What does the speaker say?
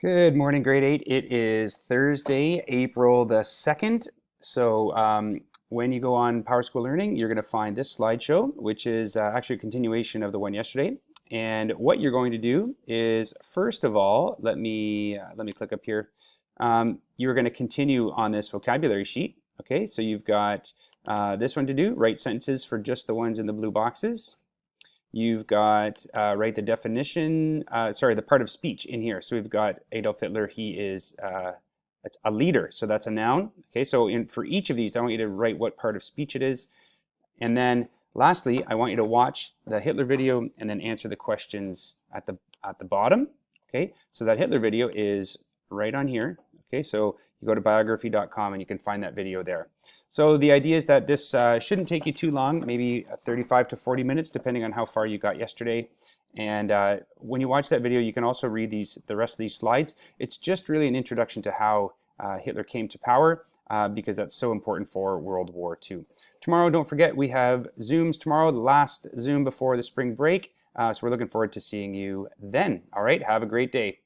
Good morning, grade 8. It is Thursday, April the 2nd. When you go on PowerSchool Learning, you're going to find this slideshow, which is actually a continuation of the one yesterday. And what you're going to do is, first of all, let me click up here. You're going to continue on this vocabulary sheet. Okay, so you've got this one to do, write sentences for just the ones in the blue boxes. You've got write the definition, the part of speech in here. So we've got Adolf Hitler. He is it's a leader, so that's a noun. Okay, so for each of these, I want you to write what part of speech it is, and then lastly, I want you to watch the Hitler video and then answer the questions at the bottom. Okay, so that Hitler video is right on here. Okay, so you go to biography.com and you can find that video there. So the idea is that this shouldn't take you too long, maybe 35 to 40 minutes, depending on how far you got yesterday. And when you watch that video, you can also read the rest of these slides. It's just really an introduction to how Hitler came to power, because that's so important for World War II. Tomorrow, don't forget, we have Zooms tomorrow, the last Zoom before the spring break. So we're looking forward to seeing you then. All right, have a great day.